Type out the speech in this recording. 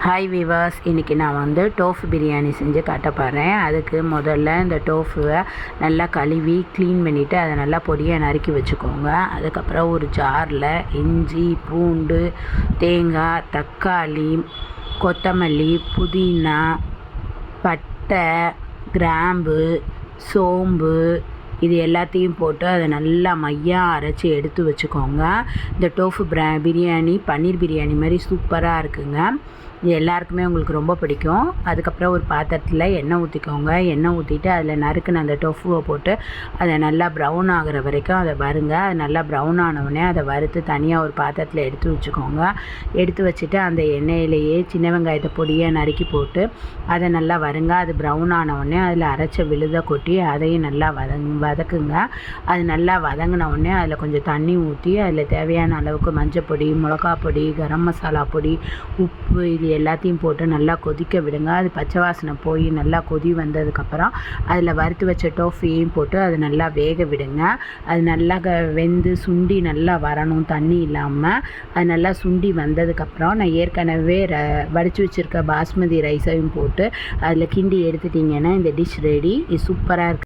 Hi viewers, இன்றைக்கி நான் வந்து டோஃபு பிரியாணி செஞ்சு காட்ட போகிறேன். அதுக்கு முதல்ல இந்த டோஃபுவை நல்லா கழுவி க்ளீன் பண்ணிவிட்டு அதை நல்லா பொடியாக நறுக்கி வச்சுக்கோங்க. அதுக்கப்புறம் ஒரு ஜாரில் இஞ்சி, பூண்டு, தேங்காய், தக்காளி, கொத்தமல்லி, புதினா, பட்டை, கிராம்பு, சோம்பு இது எல்லாத்தையும் போட்டு அதை நல்லா மையாக அரைச்சி எடுத்து வச்சுக்கோங்க. இந்த டோஃபு பிரியாணி பன்னீர் பிரியாணி மாதிரி சூப்பராக இருக்குங்க. இது எல்லாருக்குமே உங்களுக்கு ரொம்ப பிடிக்கும். அதுக்கப்புறம் ஒரு பாத்திரத்தில் எண்ணெய் ஊற்றிக்கோங்க. எண்ணெய் ஊற்றிட்டு அதில் நறுக்குன அந்த டோஃபுவை போட்டு அதை நல்லா ப்ரௌன் ஆகிற வரைக்கும் அதை வறுங்க. அது நல்லா ப்ரௌன் ஆனவுடனே அதை வறுத்து தனியாக ஒரு பாத்திரத்தில் எடுத்து வச்சுக்கோங்க. எடுத்து வச்சுட்டு அந்த எண்ணெயிலேயே சின்ன வெங்காயத்தை பொடியாக நறுக்கி போட்டு அதை நல்லா வறுங்க. அது ப்ரௌன் ஆனவுடனே அதில் அரைச்ச விழுதை கொட்டி அதையும் நல்லா வதக்குங்க. அது நல்லா வதங்கின உடனே அதில் கொஞ்சம் தண்ணி ஊற்றி அதில் தேவையான அளவுக்கு மஞ்சள் பொடி, மிளகா பொடி, கரம் மசாலா பொடி, உப்பு இது எல்லாத்தையும் போட்டு நல்லா கொதிக்க விடுங்க. அது பச்சை வாசனை போய் நல்லா கொதி வந்ததுக்கப்புறம் அதில் வறுத்து வச்ச டோஃபியையும் போட்டு அதை நல்லா வேக விடுங்க. அது நல்லா வெந்து சுண்டி நல்லா வரணும், தண்ணி இல்லாமல். அது நல்லா சுண்டி வந்ததுக்கப்புறம் நான் ஏற்கனவே வடித்து வச்சுருக்க பாஸ்மதி ரைஸையும் போட்டு அதில் கிண்டி எடுத்துட்டிங்கன்னா இந்த டிஷ் ரெடி. இது சூப்பராக இருக்குது.